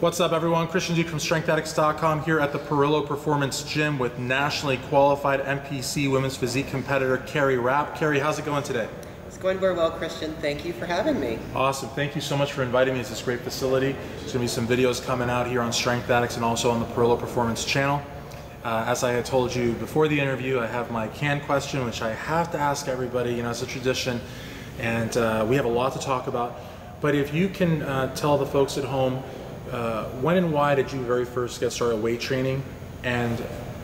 What's up everyone, Christian Duke from StrengthAddicts.com here at the Parrillo Performance Gym with nationally qualified NPC women's physique competitor CARRIE RAPP. CARRIE, how's it going today? It's going very well, Christian. Thank you for having me. Awesome. Thank you so much for inviting me to this great facility. There's going to be some videos coming out here on Strength Addicts and also on the Parole Performance channel. As I had told you before the interview, I have my canned question, which I have to ask everybody, you know, it's a tradition, and we have a lot to talk about. But if you can tell the folks at home, when and why did you very first get started weight training? And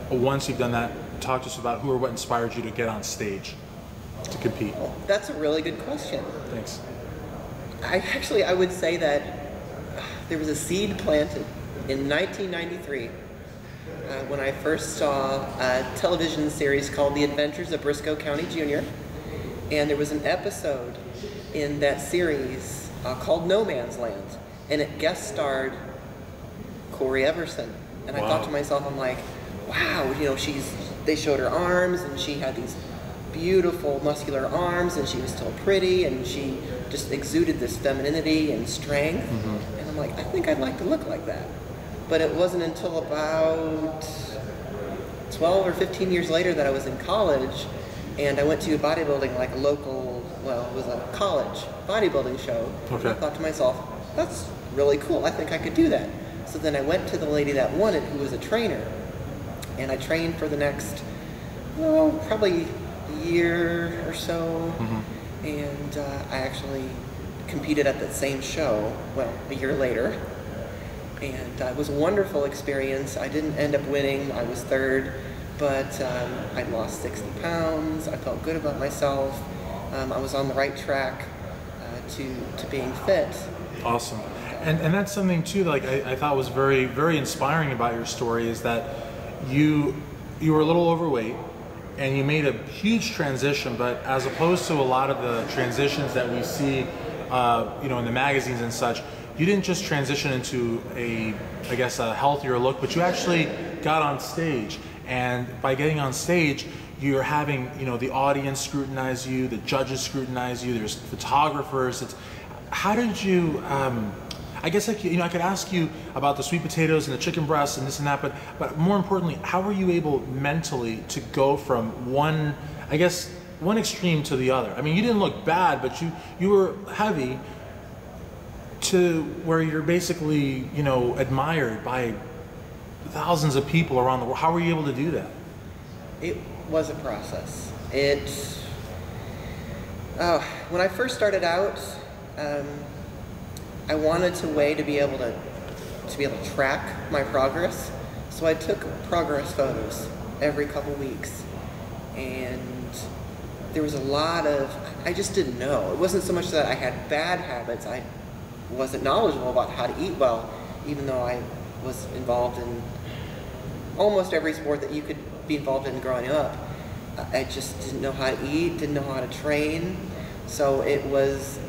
once you've done that, talk to us about who or what inspired you to get on stage to compete. Well, that's a really good question. Thanks. I would say that there was a seed planted in 1993 when I first saw a television series called The Adventures of Briscoe County Jr. And there was an episode in that series called No Man's Land, and it guest starred Cory Everson. And I thought to myself, I'm like, wow, you know, they showed her arms, and she had these beautiful muscular arms, and she was still pretty, and she just exuded this femininity and strength. And I'm like, I think I'd like to look like that. But it wasn't until about 12 or 15 years later that I was in college, and I went to bodybuilding, like a local, well, it was a college bodybuilding show. And I thought to myself, that's really cool, I think I could do that. So then I went to the lady that won it, who was a trainer, and I trained for the next, well, probably a year or so, and I actually competed at that same show, well, a year later, and it was a wonderful experience. I didn't end up winning, I was third, but I lost 60 pounds, I felt good about myself, I was on the right track to being fit. Awesome. And that's something too, like I thought was very, very inspiring about your story, is that you were a little overweight and you made a huge transition, but as opposed to a lot of the transitions that we see you know, in the magazines and such, you didn't just transition into I guess a healthier look, but you actually got on stage. And by getting on stage, you're having, you know, the audience scrutinize you, the judges scrutinize you, there's photographers. How did you, I guess, like, you know, I could ask you about the sweet potatoes and the chicken breasts and this and that, but more importantly, how were you able mentally to go from one extreme to the other? I mean, you didn't look bad, but you were heavy, to where you're basically, you know, admired by thousands of people around the world. How were you able to do that? It was a process. When I first started out, I wanted a way to be able to track my progress. So I took progress photos every couple weeks, and there was a lot of, I just didn't know. It wasn't so much that I had bad habits, I wasn't knowledgeable about how to eat well, even though I was involved in almost every sport that you could be involved in growing up. I just didn't know how to eat, didn't know how to train. So it was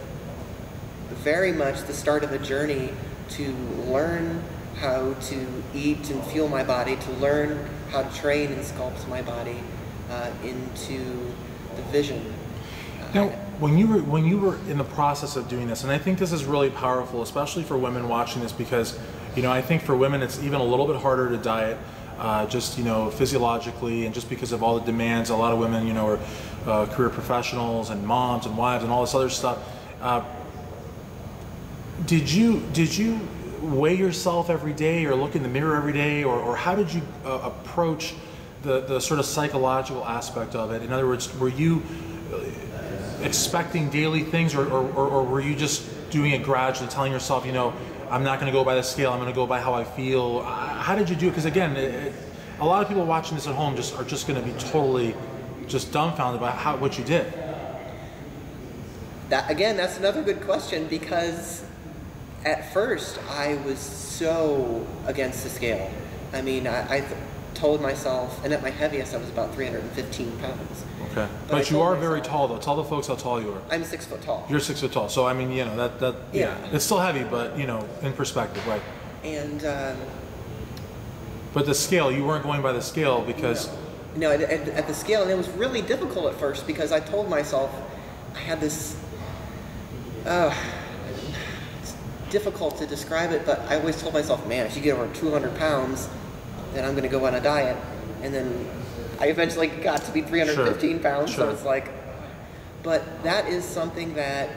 very much the start of a journey to learn how to eat and fuel my body, to learn how to train and sculpt my body into the vision. Now, when you were in the process of doing this, and I think this is really powerful, especially for women watching this, because, you know, I think for women it's even a little bit harder to diet, just, you know, physiologically, and just because of all the demands. A lot of women, you know, are career professionals and moms and wives and all this other stuff. Did you weigh yourself every day or look in the mirror every day, or how did you approach the sort of psychological aspect of it? In other words, were you expecting daily things, or were you just doing it gradually, telling yourself, you know, I'm not going to go by the scale, I'm going to go by how I feel? How did you do it? Because again, a lot of people watching this at home are just going to be totally just dumbfounded by what you did. Again, that's another good question, because at first I was so against the scale. I mean, I told myself, and at my heaviest I was about 315 pounds. Okay. But you are very tall, though. Tell the folks how tall you are. I'm 6 foot tall. You're 6 foot tall. So, I mean, you know, yeah. It's still heavy, but, you know, in perspective, right? And, but the scale, you weren't going by the scale because... No, at the scale, and it was really difficult at first, because I told myself I had this difficult to describe it, but I always told myself, man, if you get over 200 pounds, then I'm going to go on a diet. And then I eventually got to be 315 pounds, so it's like, but that is something that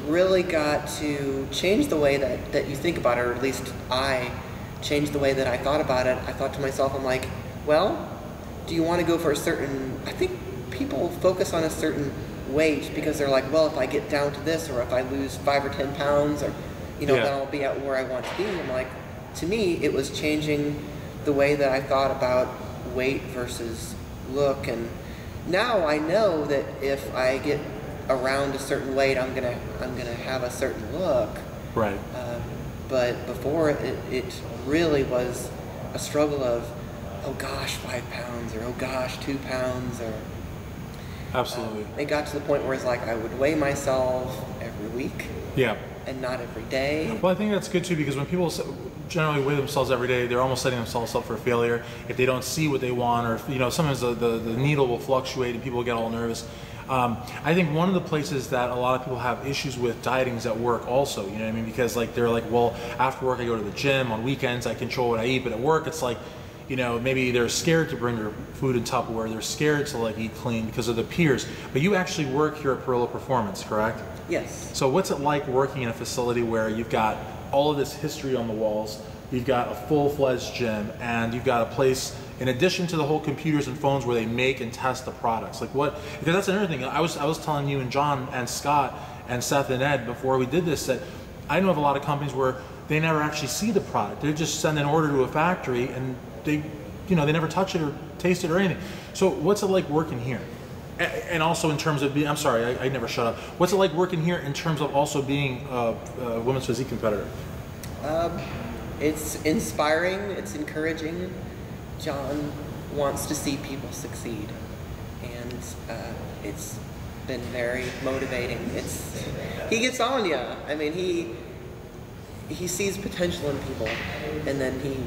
really got to change the way that you think about it, or at least I changed the way that I thought about it. I thought to myself, I'm like, well, do you want to go for a certain, I think people focus on a certain weight because they're like, well, if I get down to this, or if I lose 5 or 10 pounds, or, you know, then I'll be at where I want to be. I'm like, to me, it was changing the way that I thought about weight versus look. And now I know that if I get around a certain weight, I'm gonna have a certain look. Right. But before, it really was a struggle of, oh gosh, 5 pounds, or oh gosh, 2 pounds, or. Absolutely. It got to the point where it's like I would weigh myself every week. Yeah. And not every day. Well, I think that's good too, because when people generally weigh themselves every day, they're almost setting themselves up for failure if they don't see what they want, or, you know, sometimes the needle will fluctuate and people get all nervous. I think one of the places that a lot of people have issues with dieting is at work also, you know what I mean? Because like they're like, well, after work I go to the gym, on weekends I control what I eat, but at work it's like, you know, maybe they're scared to bring their food in Tupperware, they're scared to like eat clean because of the peers. But you actually work here at Parrillo Performance, correct? Yes. So what's it like working in a facility where you've got all of this history on the walls, you've got a full-fledged gym, and you've got a place, in addition to the whole computers and phones, where they make and test the products? Like what, because that's another thing. I was telling you and John and Scott and Seth and Ed before we did this that I know of a lot of companies where they never actually see the product. They just send an order to a factory and they, you know, they never touch it or taste it or anything. So what's it like working here? And also in terms of being, I'm sorry, I never shut up. What's it like working here in terms of also being a women's physique competitor? It's inspiring, it's encouraging. John wants to see people succeed, and it's been very motivating. He gets on you. I mean, he sees potential in people, and then he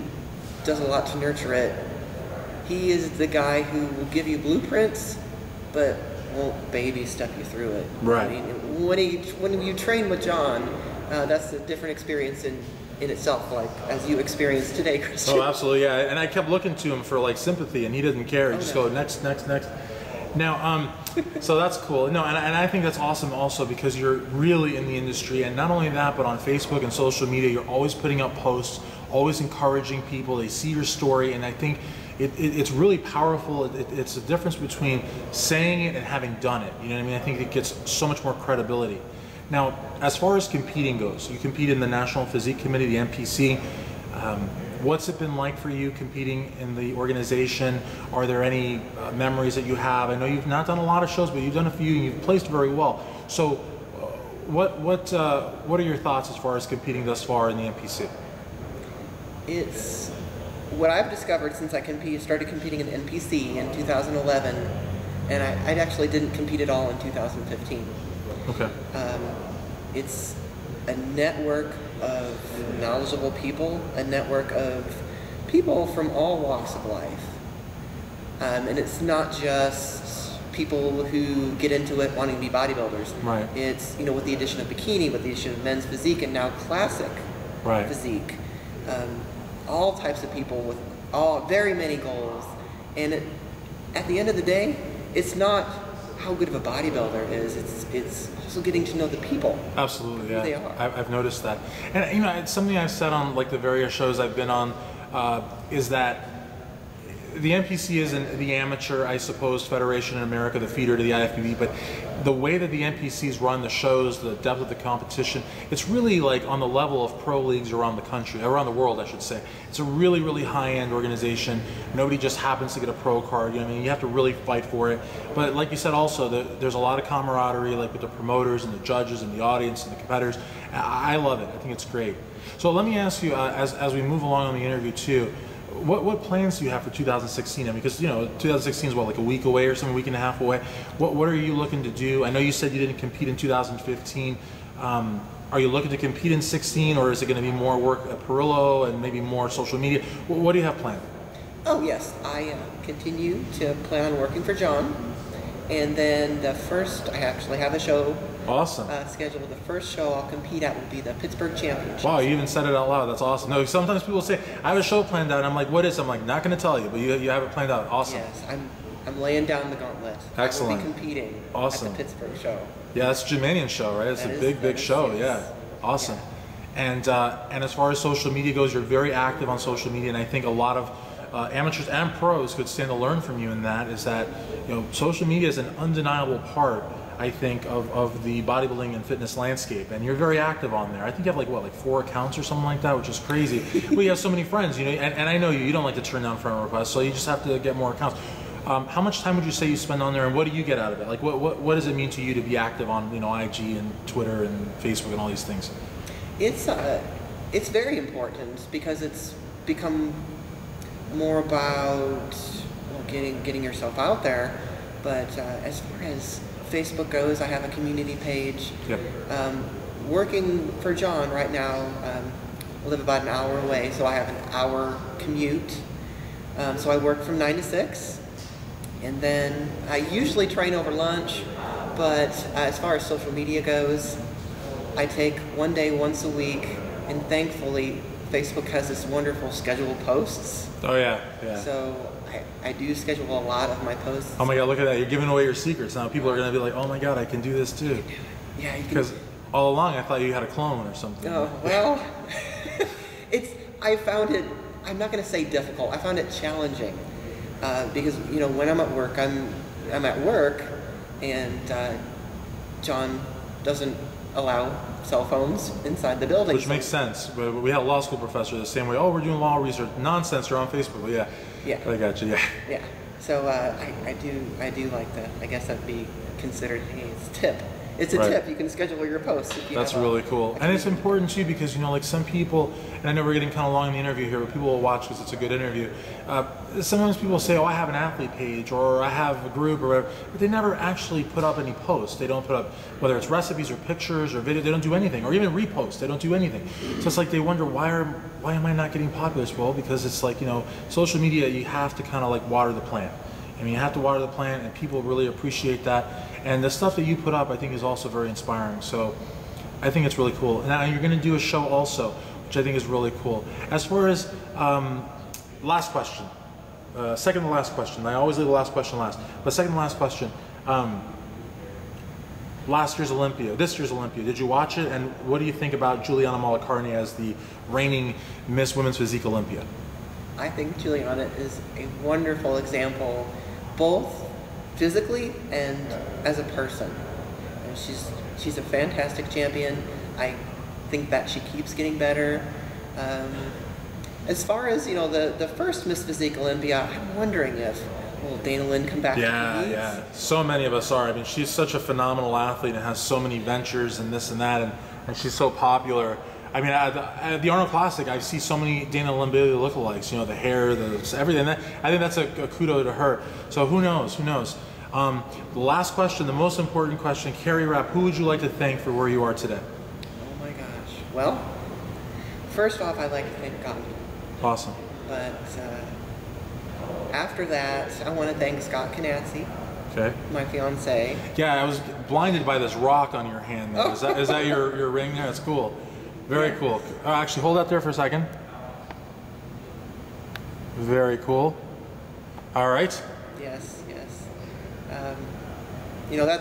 does a lot to nurture it. He is the guy who will give you blueprints, but won't baby step you through it. Right. I mean, when you train with John, that's a different experience in itself, like as you experienced today, Christian. Oh, absolutely, yeah. And I kept looking to him for like sympathy, and he didn't care. He just go next, next, next. Now, so that's cool. No, and I think that's awesome also, because you're really in the industry, and not only that, but on Facebook and social media, you're always putting up posts, always encouraging people. They see your story, and I think it's really powerful. It's the difference between saying it and having done it. You know what I mean? I think it gets so much more credibility. Now, as far as competing goes, you compete in the National Physique Committee, the NPC. What's it been like for you competing in the organization? Are there any memories that you have? I know you've not done a lot of shows, but you've done a few and you've placed very well. So what are your thoughts as far as competing thus far in the NPC? It's what I've discovered since I started competing in the NPC in 2011, and I actually didn't compete at all in 2015. Okay. It's a network of knowledgeable people, a network of people from all walks of life. And it's not just people who get into it wanting to be bodybuilders. Right. It's, you know, with the addition of bikini, with the addition of men's physique, and now classic physique. All types of people with very many goals. And at the end of the day, it's not how good of a bodybuilder is. It's also getting to know the people. Absolutely, yeah. Who they are. I've noticed that, and you know, it's something I've said on like the various shows I've been on, is that the NPC is the amateur, I suppose, federation in America, the feeder to the IFBB, but the way that the NPCs run the shows, the depth of the competition, it's really like on the level of pro leagues around the country, around the world, I should say. It's a really, really high-end organization. Nobody just happens to get a pro card, you know what I mean? You have to really fight for it. But like you said also, there's a lot of camaraderie, like with the promoters and the judges and the audience and the competitors. I love it. I think it's great. So let me ask you, as we move along on the interview too, what plans do you have for 2016? I mean, because, you know, 2016 is what, like a week away or something, a week and a half away. What are you looking to do? I know you said you didn't compete in 2015. Are you looking to compete in 16, or is it going to be more work at Parole and maybe more social media? What do you have planned? Oh yes, I continue to plan on working for John, and then I actually have a show Awesome. Scheduled. The first show I'll compete at will be the Pittsburgh Championship. Wow, you even said it out loud. That's awesome. No, sometimes people say, I have a show planned out, and I'm like, what is it? I'm like, not going to tell you, but you have it planned out. Awesome. Yes, I'm laying down the gauntlet. Excellent. I will be competing awesome. at the Pittsburgh show. Yeah, that's a Germanian show, right? It's a big show. Yeah, awesome. Yeah. And as far as social media goes, you're very active on social media, and I think a lot of amateurs and pros could stand to learn from you in that. Is that social media is an undeniable part, I think, of the bodybuilding and fitness landscape, and you're very active on there. I think you have like 4 accounts or something like that, which is crazy. But you have so many friends, and I know you don't like to turn down friend requests, so you just have to get more accounts. How much time would you say you spend on there, and what do you get out of it? Like, what does it mean to you to be active on IG and Twitter and Facebook and all these things? It's very important because it's become more about getting yourself out there. But as far as Facebook goes, I have a community page. Yep. Working for John right now, I live about an hour away, so I have an hour commute. So I work from 9 to 6. And then I usually train over lunch, but as far as social media goes, I take one day once a week, and thankfully Facebook has this wonderful scheduled posts. Oh yeah. So I do schedule a lot of my posts. Oh my God, look at that. You're giving away your secrets. Now people are going to be like, oh my God, I can do this too. Yeah, you can. Because all along I thought you had a clone or something. Oh, well, I found it, I'm not going to say difficult, I found it challenging. Because when I'm at work, I'm at work, and John doesn't allow cell phones inside the building. Which makes sense. But we had a law school professor the same way. Oh, we're doing law research. Nonsense. You're on Facebook. Well, yeah. I got you. Yeah. So I do like that. I guess that'd be considered. Hey, it's a tip. It's a tip. You can schedule your posts. If you That's really cool. And it's important too because, like some people, and I know we're getting kind of long in the interview here, but people will watch because it's a good interview. Sometimes people say, oh, I have an athlete page or I have a group or whatever, but they never actually put up any posts. They don't put up, whether it's recipes or pictures or video, they don't do anything, or even reposts, they don't do anything. So it's like they wonder, why am I not getting popular? Well, because it's like, social media, you have to kind of like water the plant. I mean, you have to water the plant, and people really appreciate that. And the stuff that you put up, I think, is also very inspiring. So I think it's really cool. Now you're going to do a show also, which I think is really cool. As far as last question, second to last question. I always leave the last question last, but second to last question. Last year's Olympia, this year's Olympia, did you watch it? And what do you think about Juliana Malacarne as the reigning Miss Women's Physique Olympia? I think Juliana is a wonderful example, both physically and as a person. And she's a fantastic champion. I think that she keeps getting better. As far as the first Miss Physique Olympia, I'm wondering if will Dana Lynn come back? Yeah. So many of us are. I mean, she's such a phenomenal athlete and has so many ventures and this and that, and she's so popular. I mean, at the Arnold Classic, I see so many Dana Lynn Bailey lookalikes. The hair, everything. I think that's a kudo to her. So who knows? Who knows? The last question, the most important question, CARRIE RAPP, who would you like to thank for where you are today? Oh my gosh. Well, first off, I'd like to thank God. Awesome. But after that, I want to thank Scott Canazzi, my fiance. Yeah, I was blinded by this rock on your hand there. Oh. Is that your ring there? That's cool. Very cool. Actually, hold that there for a second. Very cool. All right. Yes.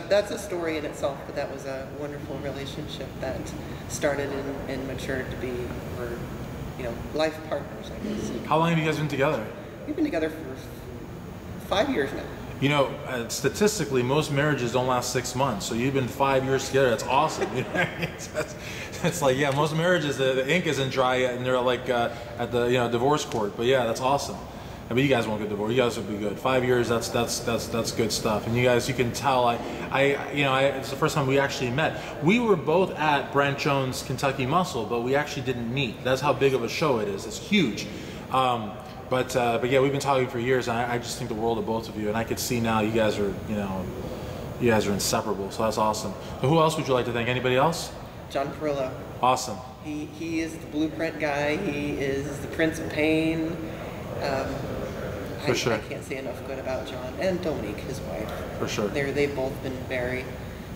That's a story in itself, but that was a wonderful relationship that started and matured to be, life partners, I guess. How long have you guys been together? We've been together for 5 years now. Statistically, most marriages don't last 6 months, so you've been 5 years together. That's awesome. It's like, yeah, most marriages, the ink isn't dry yet, and they're like at the divorce court. But yeah, that's awesome. I mean, you guys won't get divorced. You guys will be good. 5 years, that's good stuff. And you can tell. It's the first time we actually met. We were both at Brent Jones' Kentucky Muscle, but we actually didn't meet. That's how big of a show it is. It's huge. But yeah, we've been talking for years, and I just think the world of both of you. And I could see now you guys are inseparable. So that's awesome. So who else would you like to thank? Anybody else? John Parrillo. Awesome. He is the blueprint guy. He is the Prince of Pain. For sure. I can't say enough good about John and Dominique, his wife. For sure. They've both been very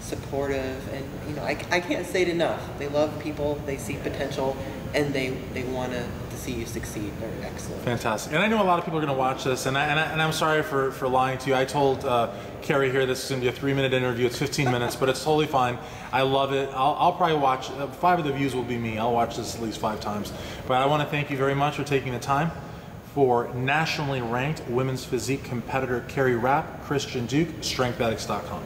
supportive, and you know, I can't say it enough. They love people, they see potential, and they want to see you succeed. They're excellent. Fantastic. And I know a lot of people are going to watch this, and I'm sorry for lying to you. I told Carrie here this is going to be a 3-minute interview. It's 15 minutes, but it's totally fine. I love it. I'll probably watch, 5 of the views will be me. I'll watch this at least 5 times. But I want to thank you very much for taking the time. For nationally ranked women's physique competitor Carrie Rapp, Christian Duke, StrengthAddicts.com.